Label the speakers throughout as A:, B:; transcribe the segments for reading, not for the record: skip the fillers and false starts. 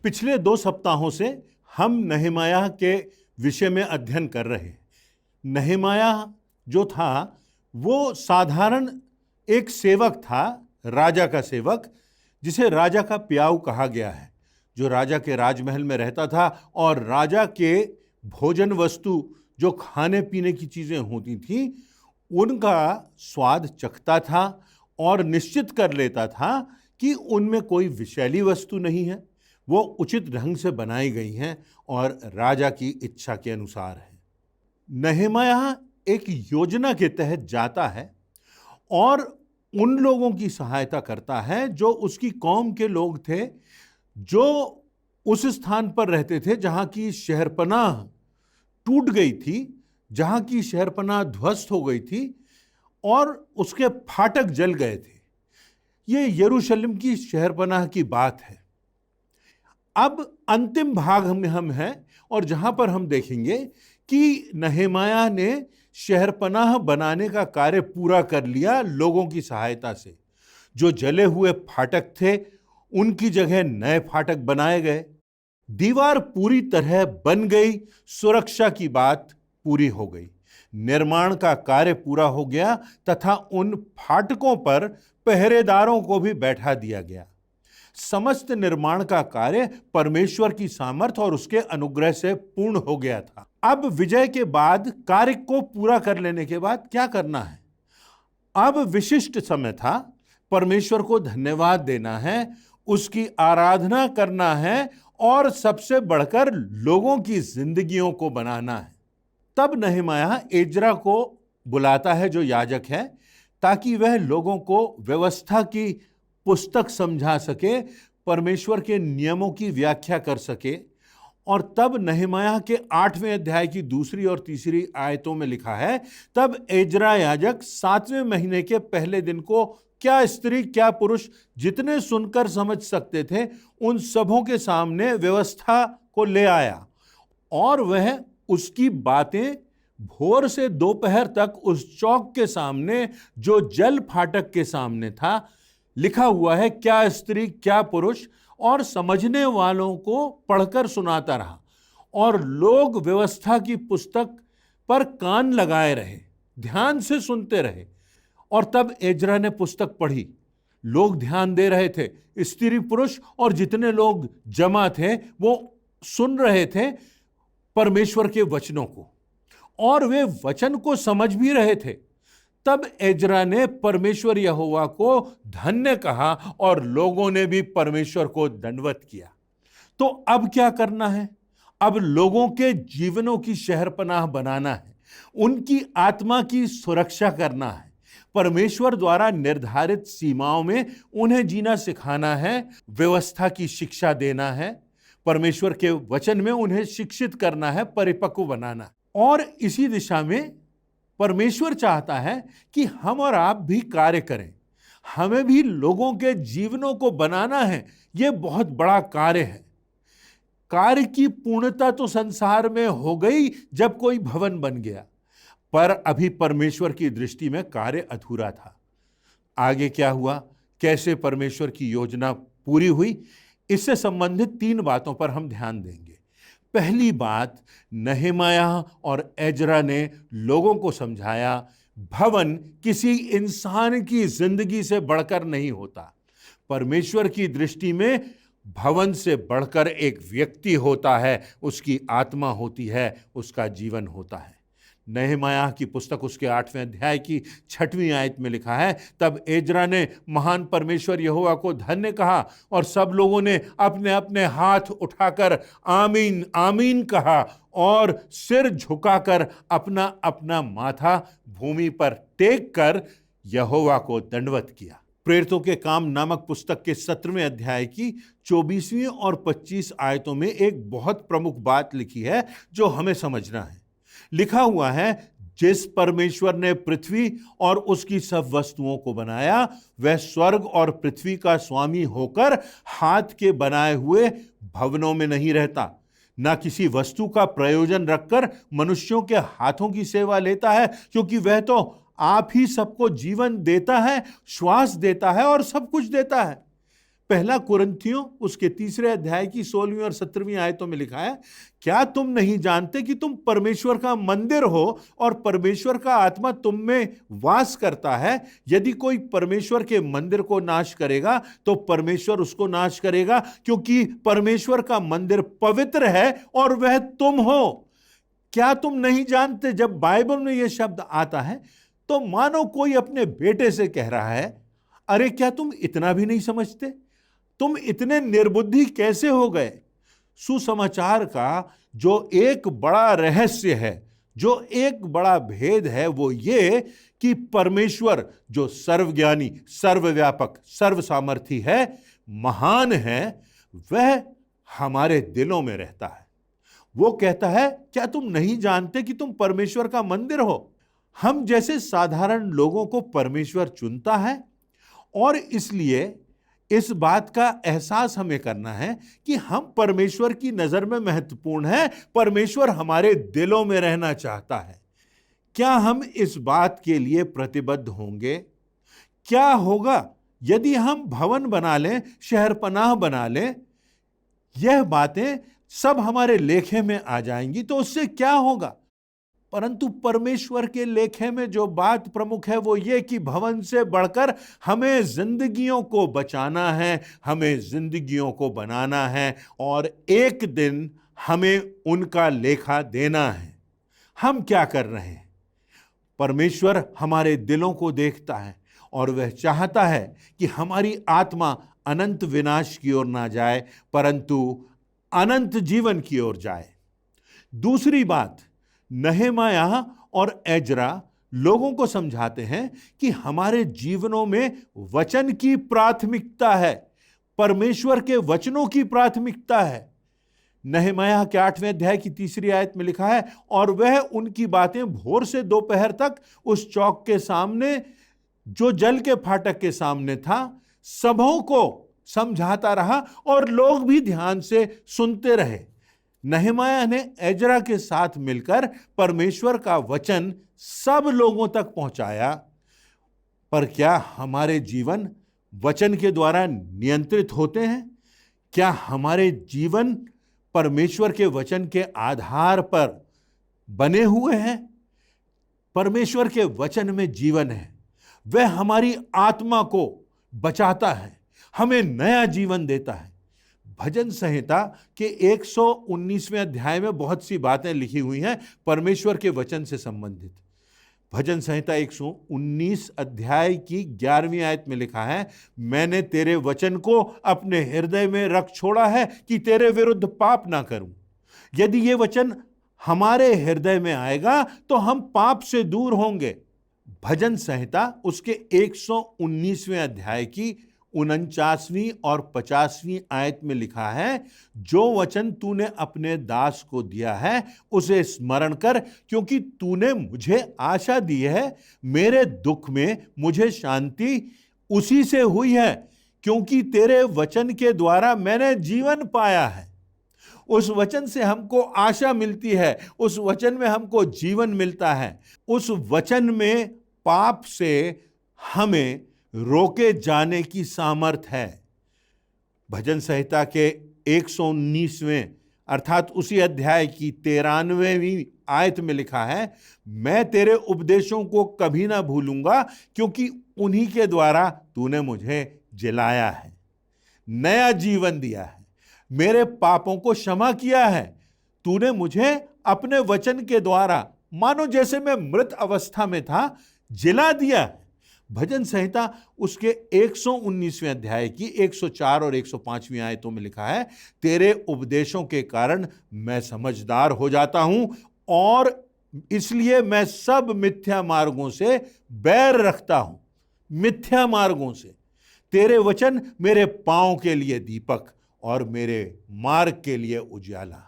A: पिछले 2 सप्ताहों से हम नहमायाह के विषय में अध्ययन कर रहे हैं। नहमायाह जो था वो साधारण एक सेवक था, राजा का सेवक, जिसे राजा का प्याऊ कहा गया है, जो राजा के राजमहल में रहता था और राजा के भोजन वस्तु जो खाने पीने की चीज़ें होती थी उनका स्वाद चखता था और निश्चित कर लेता था कि उनमें कोई विषैली वस्तु नहीं है, वो उचित ढंग से बनाई गई हैं और राजा की इच्छा के अनुसार है। नहमायाह एक योजना के तहत जाता है और उन लोगों की सहायता करता है जो उसकी कौम के लोग थे, जो उस स्थान पर रहते थे जहां की शहरपनाह टूट गई थी, जहां की शहरपनाह ध्वस्त हो गई थी और उसके फाटक जल गए थे। ये यरूशलेम की शहरपनाह की बात है। अब अंतिम भाग में हम हैं और जहां पर हम देखेंगे कि नहमायाह ने शहरपनाह बनाने का कार्य पूरा कर लिया लोगों की सहायता से। जो जले हुए फाटक थे उनकी जगह नए फाटक बनाए गए, दीवार पूरी तरह बन गई, सुरक्षा की बात पूरी हो गई, निर्माण का कार्य पूरा हो गया तथा उन फाटकों पर पहरेदारों को भी बैठा दिया गया। समस्त निर्माण का कार्य परमेश्वर की सामर्थ्य और उसके अनुग्रह से पूर्ण हो गया था। अब विजय के बाद, कार्य को पूरा कर लेने के बाद क्या करना है? अब विशिष्ट समय था, परमेश्वर को धन्यवाद देना है, उसकी आराधना करना है और सबसे बढ़कर लोगों की जिंदगियों को बनाना है। तब नहमायाह एज्रा को बुलाता है जो याजक है, ताकि वह लोगों को व्यवस्था की पुस्तक समझा सके, परमेश्वर के नियमों की व्याख्या कर सके। और तब नहमायाह के 8वें अध्याय की 2 और 3 आयतों में लिखा है, तब एज्रा याजक 7वें महीने के पहले दिन को क्या स्त्री क्या पुरुष जितने सुनकर समझ सकते थे उन सबों के सामने व्यवस्था को ले आया और वह उसकी बातें भोर से दोपहर तक उस चौक के सामने जो जल फाटक के सामने था, लिखा हुआ है क्या स्त्री क्या पुरुष, और समझने वालों को पढ़कर सुनाता रहा और लोग व्यवस्था की पुस्तक पर कान लगाए रहे, ध्यान से सुनते रहे। और तब एज्रा ने पुस्तक पढ़ी, लोग ध्यान दे रहे थे, स्त्री पुरुष और जितने लोग जमा थे वो सुन रहे थे परमेश्वर के वचनों को और वे वचन को समझ भी रहे थे। तब एज्रा ने परमेश्वर यहोवा को धन्य कहा और लोगों ने भी परमेश्वर को दंडवत किया। तो अब क्या करना है? अब लोगों के जीवनों की शहरपनाह बनाना है, उनकी आत्मा की सुरक्षा करना है, परमेश्वर द्वारा निर्धारित सीमाओं में उन्हें जीना सिखाना है, व्यवस्था की शिक्षा देना है, परमेश्वर के वचन में उन्हें शिक्षित करना है, परिपक्व बनाना। और इसी दिशा में परमेश्वर चाहता है कि हम और आप भी कार्य करें, हमें भी लोगों के जीवनों को बनाना है। यह बहुत बड़ा कार्य है। कार्य की पूर्णता तो संसार में हो गई जब कोई भवन बन गया, पर अभी परमेश्वर की दृष्टि में कार्य अधूरा था। आगे क्या हुआ, कैसे परमेश्वर की योजना पूरी हुई, इससे संबंधित 3 बातों पर हम ध्यान देंगे। पहली बात, नहमायाह और एज्रा ने लोगों को समझाया, भवन किसी इंसान की जिंदगी से बढ़कर नहीं होता। परमेश्वर की दृष्टि में भवन से बढ़कर एक व्यक्ति होता है, उसकी आत्मा होती है, उसका जीवन होता है। नहमायाह की पुस्तक उसके 8वें अध्याय की 6वीं आयत में लिखा है, तब एज्रा ने महान परमेश्वर यहोवा को धन्य कहा और सब लोगों ने अपने अपने हाथ उठाकर आमीन आमीन कहा और सिर झुकाकर अपना अपना माथा भूमि पर टेक कर यहोवा को दंडवत किया। प्रेरितों के काम नामक पुस्तक के 17वें अध्याय की 24वीं और 25 आयतों में एक बहुत प्रमुख बात लिखी है जो हमें समझना है। लिखा हुआ है, जिस परमेश्वर ने पृथ्वी और उसकी सब वस्तुओं को बनाया, वह स्वर्ग और पृथ्वी का स्वामी होकर हाथ के बनाए हुए भवनों में नहीं रहता, ना किसी वस्तु का प्रयोजन रखकर मनुष्यों के हाथों की सेवा लेता है, क्योंकि वह तो आप ही सबको जीवन देता है, श्वास देता है और सब कुछ देता है। पहला कुरिन्थियों उसके 3 अध्याय की 16वीं और 17वीं आयतों में लिखा है, क्या तुम नहीं जानते कि तुम परमेश्वर का मंदिर हो और परमेश्वर का आत्मा तुम में वास करता है? यदि कोई परमेश्वर के मंदिर को नाश करेगा तो परमेश्वर उसको नाश करेगा, क्योंकि परमेश्वर का मंदिर पवित्र है और वह तुम हो। क्या तुम नहीं जानते? जब बाइबल में यह शब्द आता है तो मानो कोई अपने बेटे से कह रहा है, अरे क्या तुम इतना भी नहीं समझते? तुम इतने निर्बुद्धि कैसे हो गए? सुसमाचार का जो एक बड़ा रहस्य है, जो एक बड़ा भेद है, वो ये कि परमेश्वर जो सर्वज्ञानी, सर्वव्यापक, सर्वसामर्थी है, महान है, वह हमारे दिलों में रहता है। वो कहता है, क्या तुम नहीं जानते कि तुम परमेश्वर का मंदिर हो? हम जैसे साधारण लोगों को परमेश्वर चुनता है और इसलिए इस बात का एहसास हमें करना है कि हम परमेश्वर की नजर में महत्वपूर्ण हैं। परमेश्वर हमारे दिलों में रहना चाहता है। क्या हम इस बात के लिए प्रतिबद्ध होंगे? क्या होगा यदि हम भवन बना लें, शहरपनाह बना लें, यह बातें सब हमारे लेखे में आ जाएंगी तो उससे क्या होगा? परंतु परमेश्वर के लेखे में जो बात प्रमुख है वो ये कि भवन से बढ़कर हमें जिंदगियों को बचाना है, हमें जिंदगियों को बनाना है और एक दिन हमें उनका लेखा देना है। हम क्या कर रहे हैं? परमेश्वर हमारे दिलों को देखता है और वह चाहता है कि हमारी आत्मा अनंत विनाश की ओर ना जाए परंतु अनंत जीवन की ओर जाए। दूसरी बात, नहमायाह और एजरा लोगों को समझाते हैं कि हमारे जीवनों में वचन की प्राथमिकता है, परमेश्वर के वचनों की प्राथमिकता है। नहमायाह के 8वें अध्याय की 3 आयत में लिखा है, और वह उनकी बातें भोर से दोपहर तक उस चौक के सामने जो जल के फाटक के सामने था सबों को समझाता रहा और लोग भी ध्यान से सुनते रहे। नहमायाह ने एजरा के साथ मिलकर परमेश्वर का वचन सब लोगों तक पहुंचाया। पर क्या हमारे जीवन वचन के द्वारा नियंत्रित होते हैं? क्या हमारे जीवन परमेश्वर के वचन के आधार पर बने हुए हैं? परमेश्वर के वचन में जीवन है, वह हमारी आत्मा को बचाता है, हमें नया जीवन देता है। भजन संहिता के 119वें अध्याय में बहुत सी बातें लिखी हुई हैं परमेश्वर के वचन से संबंधित। भजन संहिता 119 अध्याय की 11वीं आयत में लिखा है, मैंने तेरे वचन को अपने हृदय में रख छोड़ा है कि तेरे विरुद्ध पाप ना करूं। यदि ये वचन हमारे हृदय में आएगा तो हम पाप से दूर होंगे। भजन संहिता उसके 119वें अध्याय की 49वीं और 50वीं आयत में लिखा है, जो वचन तूने अपने दास को दिया है उसे स्मरण कर, क्योंकि तूने मुझे आशा दी है। मेरे दुख में मुझे शांति उसी से हुई है, क्योंकि तेरे वचन के द्वारा मैंने जीवन पाया है। उस वचन से हमको आशा मिलती है, उस वचन में हमको जीवन मिलता है। उस वचन में पाप से हमें रोके जाने की सामर्थ है। भजन संहिता के 119वें अर्थात उसी अध्याय की 93वीं आयत में लिखा है, मैं तेरे उपदेशों को कभी ना भूलूंगा, क्योंकि उन्हीं के द्वारा तूने मुझे जिलाया है, नया जीवन दिया है, मेरे पापों को क्षमा किया है। तूने मुझे अपने वचन के द्वारा मानो जैसे मैं मृत अवस्था में था जिला दिया है। भजन संहिता उसके 119वें अध्याय की 104 और 105वीं आयतों में लिखा है, तेरे उपदेशों के कारण मैं समझदार हो जाता हूं और इसलिए मैं सब मिथ्या मार्गों से बैर रखता हूं। मिथ्या मार्गों से तेरे वचन मेरे पांव के लिए दीपक और मेरे मार्ग के लिए उजाला।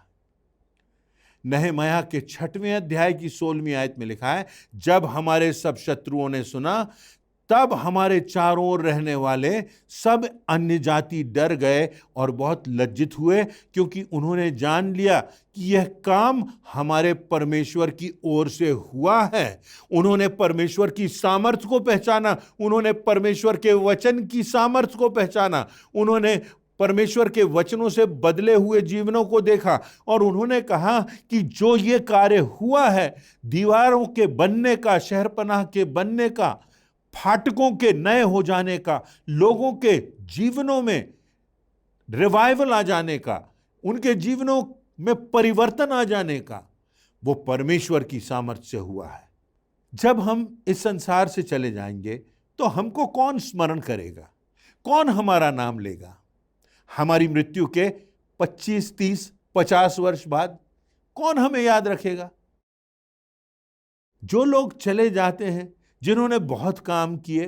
A: नहमायाह के 6वें अध्याय की 16वीं आयत में लिखा है, जब हमारे सब शत्रुओं ने सुना तब हमारे चारों ओर रहने वाले सब अन्य जाति डर गए और बहुत लज्जित हुए, क्योंकि उन्होंने जान लिया कि यह काम हमारे परमेश्वर की ओर से हुआ है। उन्होंने परमेश्वर की सामर्थ को पहचाना, उन्होंने परमेश्वर के वचन की सामर्थ को पहचाना, उन्होंने परमेश्वर के वचनों से बदले हुए जीवनों को देखा और उन्होंने कहा कि जो ये कार्य हुआ है, दीवारों के बनने का, शहरपनाह के बनने का, फाटकों के नए हो जाने का, लोगों के जीवनों में रिवाइवल आ जाने का, उनके जीवनों में परिवर्तन आ जाने का, वो परमेश्वर की सामर्थ्य से हुआ है। जब हम इस संसार से चले जाएंगे तो हमको कौन स्मरण करेगा? कौन हमारा नाम लेगा? हमारी मृत्यु के 25, 30, 50 वर्ष बाद कौन हमें याद रखेगा? जो लोग चले जाते हैं, जिन्होंने बहुत काम किए,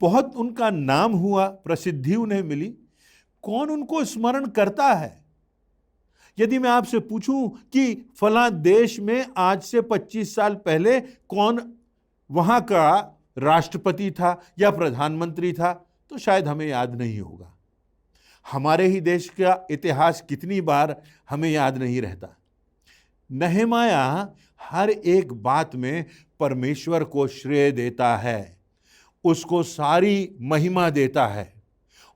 A: बहुत उनका नाम हुआ, प्रसिद्धि उन्हें मिली, कौन उनको स्मरण करता है? यदि मैं आपसे पूछूं कि फला देश में आज से 25 साल पहले कौन वहां का राष्ट्रपति था या प्रधानमंत्री था, तो शायद हमें याद नहीं होगा। हमारे ही देश का इतिहास कितनी बार हमें याद नहीं रहता। नहमायाह हर एक बात में परमेश्वर को श्रेय देता है, उसको सारी महिमा देता है।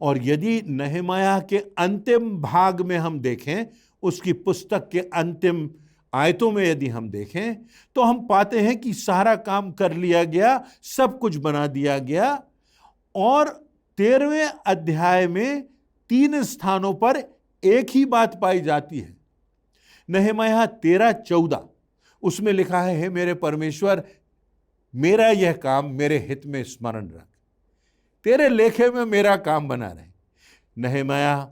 A: और यदि नहमायाह के अंतिम भाग में हम देखें, उसकी पुस्तक के अंतिम आयतों में यदि हम देखें, तो हम पाते हैं कि सारा काम कर लिया गया, सब कुछ बना दिया गया। और 13वें अध्याय में 3 स्थानों पर एक ही बात पाई जाती है। नहमायाह 13:14, उसमें लिखा है, हे मेरे परमेश्वर, मेरा यह काम मेरे हित में स्मरण रख, तेरे लेखे में मेरा काम बना रहे। नहमायाह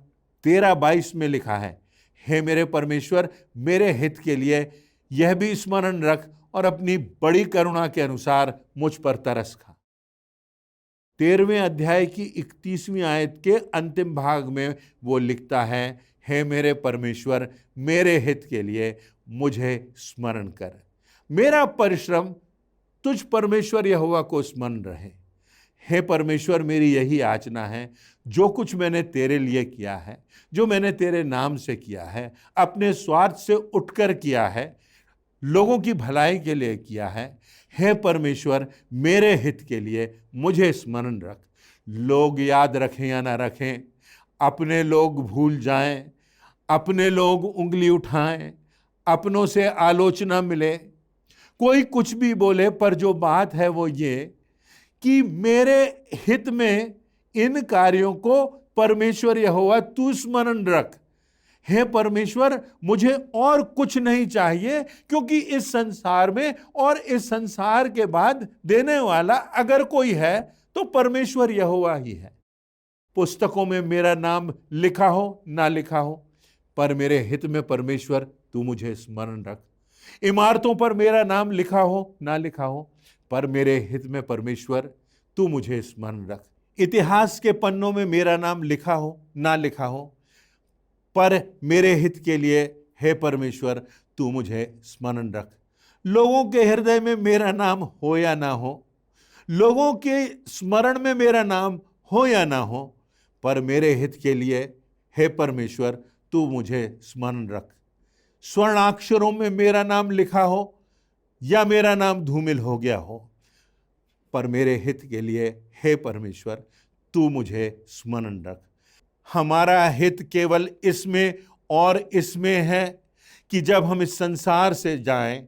A: 13:22 में लिखा है, हे मेरे परमेश्वर, मेरे हित के लिए यह भी स्मरण रख और अपनी बड़ी करुणा के अनुसार मुझ पर तरस खा। 13वें अध्याय की 31वीं आयत के अंतिम भाग में वो लिखता है, हे मेरे परमेश्वर, मेरे हित के लिए मुझे स्मरण कर। मेरा परिश्रम तुझ परमेश्वर यहोवा को स्मरण रहे। हे परमेश्वर, मेरी यही याचना है, जो कुछ मैंने तेरे लिए किया है, जो मैंने तेरे नाम से किया है, अपने स्वार्थ से उठकर किया है, लोगों की भलाई के लिए किया है, हे परमेश्वर, मेरे हित के लिए मुझे स्मरण रख। लोग याद रखें या ना रखें, अपने लोग भूल जाएं, अपने लोग उंगली उठाएं, अपनों से आलोचना मिले, कोई कुछ भी बोले, पर जो बात है वो ये कि मेरे हित में इन कार्यों को परमेश्वर यहोवा तू स्मरण रख। हे परमेश्वर, मुझे और कुछ नहीं चाहिए, क्योंकि इस संसार में और इस संसार के बाद देने वाला अगर कोई है तो परमेश्वर यहोवा ही है। पुस्तकों में मेरा नाम लिखा हो ना लिखा हो, पर मेरे हित में परमेश्वर तू मुझे स्मरण रख। इमारतों पर मेरा नाम लिखा हो ना लिखा हो, पर मेरे हित में परमेश्वर तू मुझे स्मरण रख। इतिहास के पन्नों में मेरा नाम लिखा हो ना लिखा हो, पर मेरे हित के लिए हे परमेश्वर तू मुझे स्मरण रख। लोगों के हृदय में मेरा नाम हो या ना हो, लोगों के स्मरण में मेरा नाम हो या ना हो, पर मेरे हित के लिए हे परमेश्वर तू मुझे स्मरण रख। स्वर्णाक्षरों में मेरा नाम लिखा हो या मेरा नाम धूमिल हो गया हो, पर मेरे हित के लिए हे परमेश्वर तू मुझे स्मरण रख। हमारा हित केवल इसमें और इसमें है कि जब हम इस संसार से जाएं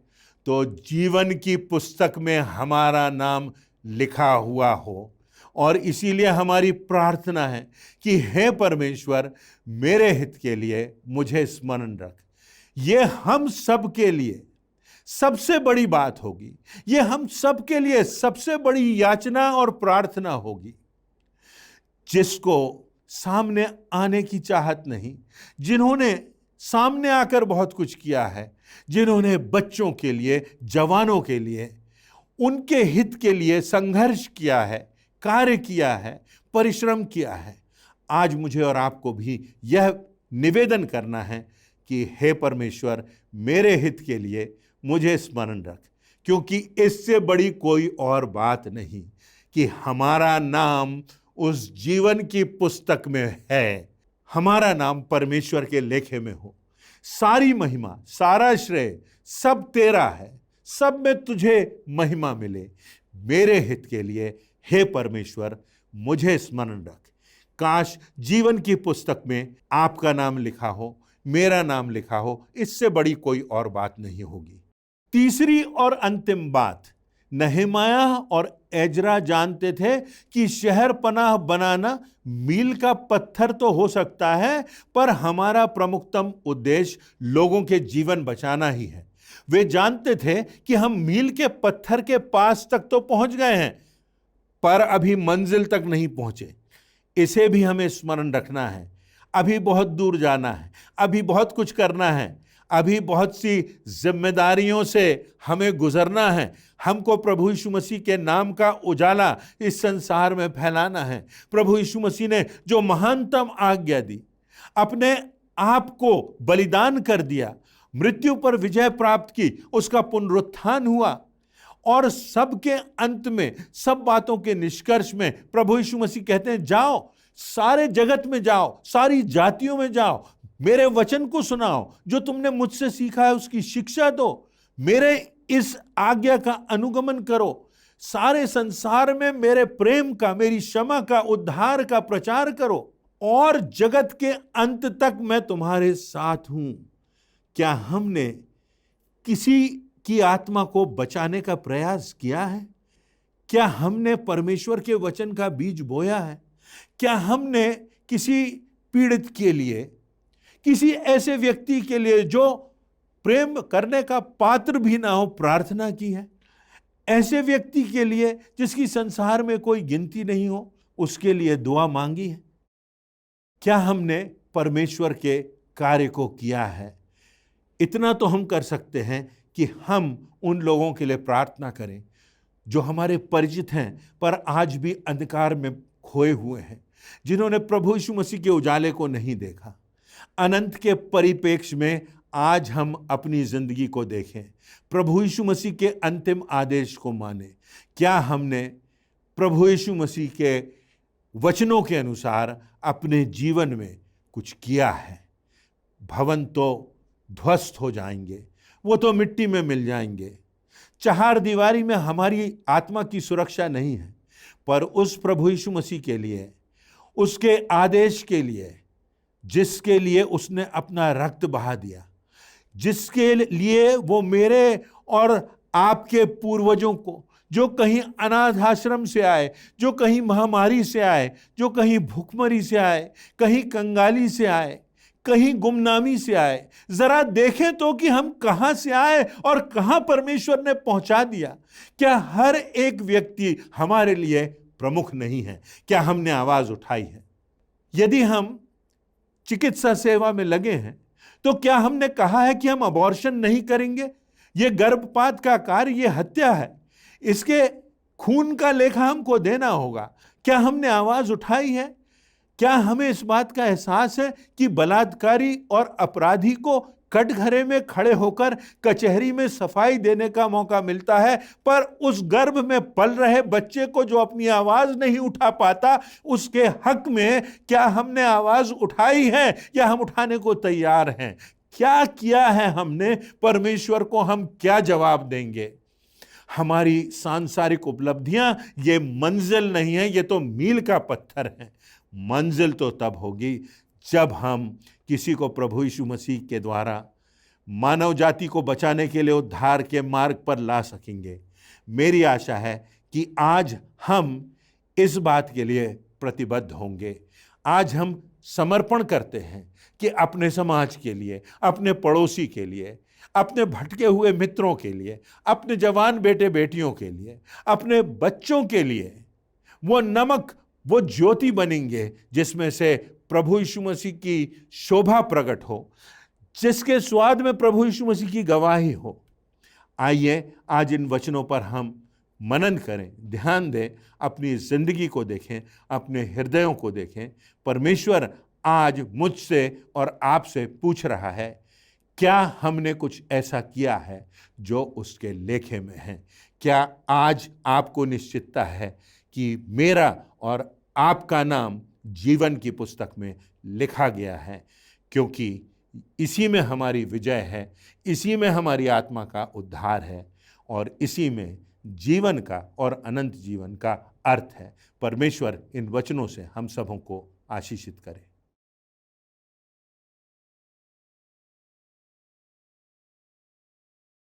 A: तो जीवन की पुस्तक में हमारा नाम लिखा हुआ हो। और इसीलिए हमारी प्रार्थना है कि हे परमेश्वर, मेरे हित के लिए मुझे स्मरण रख। ये हम सब के लिए सबसे बड़ी बात होगी, ये हम सब के लिए सबसे बड़ी याचना और प्रार्थना होगी। जिसको सामने आने की चाहत नहीं, जिन्होंने सामने आकर बहुत कुछ किया है, जिन्होंने बच्चों के लिए, जवानों के लिए, उनके हित के लिए संघर्ष किया है, कार्य किया है, परिश्रम किया है, आज मुझे और आपको भी यह निवेदन करना है कि हे परमेश्वर, मेरे हित के लिए मुझे स्मरण रख, क्योंकि इससे बड़ी कोई और बात नहीं कि हमारा नाम उस जीवन की पुस्तक में है, हमारा नाम परमेश्वर के लेखे में हो। सारी महिमा, सारा श्रेय सब तेरा है, सब में तुझे महिमा मिले। मेरे हित के लिए हे परमेश्वर मुझे स्मरण रख। काश जीवन की पुस्तक में आपका नाम लिखा हो, मेरा नाम लिखा हो, इससे बड़ी कोई और बात नहीं होगी। तीसरी और अंतिम बात, नहमायाह और एजरा जानते थे कि शहर पनाह बनाना मील का पत्थर तो हो सकता है, पर हमारा प्रमुखतम उद्देश्य लोगों के जीवन बचाना ही है। वे जानते थे कि हम मील के पत्थर के पास तक तो पहुंच गए हैं, पर अभी मंजिल तक नहीं पहुंचे। इसे भी हमें स्मरण रखना है। अभी बहुत दूर जाना है, अभी बहुत कुछ करना है, अभी बहुत सी जिम्मेदारियों से हमें गुजरना है। हमको प्रभु यीशु मसीह के नाम का उजाला इस संसार में फैलाना है। प्रभु यीशु मसीह ने जो महानतम आज्ञा दी, अपने आप को बलिदान कर दिया, मृत्यु पर विजय प्राप्त की, उसका पुनरुत्थान हुआ, और सबके अंत में, सब बातों के निष्कर्ष में प्रभु यीशु मसीह कहते हैं, जाओ सारे जगत में जाओ, सारी जातियों में जाओ, मेरे वचन को सुनाओ, जो तुमने मुझसे सीखा है उसकी शिक्षा दो, मेरे इस आज्ञा का अनुगमन करो, सारे संसार में मेरे प्रेम का, मेरी क्षमा का, उद्धार का प्रचार करो, और जगत के अंत तक मैं तुम्हारे साथ हूं। क्या हमने किसी की आत्मा को बचाने का प्रयास किया है? क्या हमने परमेश्वर के वचन का बीज बोया है? क्या हमने किसी पीड़ित के लिए, किसी ऐसे व्यक्ति के लिए जो प्रेम करने का पात्र भी ना हो, प्रार्थना की है? ऐसे व्यक्ति के लिए जिसकी संसार में कोई गिनती नहीं हो, उसके लिए दुआ मांगी है? क्या हमने परमेश्वर के कार्य को किया है? इतना तो हम कर सकते हैं कि हम उन लोगों के लिए प्रार्थना करें जो हमारे परिचित हैं पर आज भी अंधकार में खोए हुए हैं, जिन्होंने प्रभु यीशु मसीह के उजाले को नहीं देखा। अनंत के परिप्रेक्ष्य में आज हम अपनी जिंदगी को देखें, प्रभु यीशु मसीह के अंतिम आदेश को माने। क्या हमने प्रभु यीशु मसीह के वचनों के अनुसार अपने जीवन में कुछ किया है? भवन तो ध्वस्त हो जाएंगे, वो तो मिट्टी में मिल जाएंगे। चार दीवारी में हमारी आत्मा की सुरक्षा नहीं है, पर उस प्रभु यीशु मसीह के लिए, उसके आदेश के लिए, जिसके लिए उसने अपना रक्त बहा दिया, जिसके लिए वो मेरे और आपके पूर्वजों को, जो कहीं अनाथ आश्रम से आए, जो कहीं महामारी से आए, जो कहीं भूखमरी से आए, कहीं कंगाली से आए, कहीं गुमनामी से आए, जरा देखें तो कि हम कहां से आए और कहां परमेश्वर ने पहुंचा दिया। क्या हर एक व्यक्ति हमारे लिए प्रमुख नहीं है? क्या हमने आवाज उठाई है? यदि हम चिकित्सा सेवा में लगे हैं तो क्या हमने कहा है कि हम अबॉर्शन नहीं करेंगे? यह गर्भपात का कार्य, यह हत्या है, इसके खून का लेखा हमको देना होगा। क्या हमने आवाज उठाई है? क्या हमें इस बात का एहसास है कि बलात्कारी और अपराधी को कटघरे में खड़े होकर कचहरी में सफाई देने का मौका मिलता है, पर उस गर्भ में पल रहे बच्चे को जो अपनी आवाज नहीं उठा पाता, उसके हक में क्या हमने आवाज उठाई है या हम उठाने को तैयार हैं? क्या किया है हमने? परमेश्वर को हम क्या जवाब देंगे? हमारी सांसारिक उपलब्धियां ये मंजिल नहीं है, ये तो मील का पत्थर है। मंजिल तो तब होगी जब हम किसी को प्रभु यीशु मसीह के द्वारा मानव जाति को बचाने के लिए उद्धार के मार्ग पर ला सकेंगे। मेरी आशा है कि आज हम इस बात के लिए प्रतिबद्ध होंगे। आज हम समर्पण करते हैं कि अपने समाज के लिए, अपने पड़ोसी के लिए, अपने भटके हुए मित्रों के लिए, अपने जवान बेटे बेटियों के लिए, अपने बच्चों के लिए वो नमक, वो ज्योति बनेंगे जिसमें से प्रभु यीशु मसीह की शोभा प्रकट हो, जिसके स्वाद में प्रभु यीशु मसीह की गवाही हो। आइए आज इन वचनों पर हम मनन करें, ध्यान दें, अपनी जिंदगी को देखें, अपने हृदयों को देखें। परमेश्वर आज मुझसे और आपसे पूछ रहा है, क्या हमने कुछ ऐसा किया है जो उसके लेखे में है? क्या आज आपको निश्चितता है कि मेरा और आपका नाम जीवन की पुस्तक में लिखा गया है, क्योंकि इसी में हमारी विजय है, इसी में हमारी आत्मा का उद्धार है और इसी में जीवन का और अनंत जीवन का अर्थ है। परमेश्वर इन वचनों से हम सबों को आशीषित करे।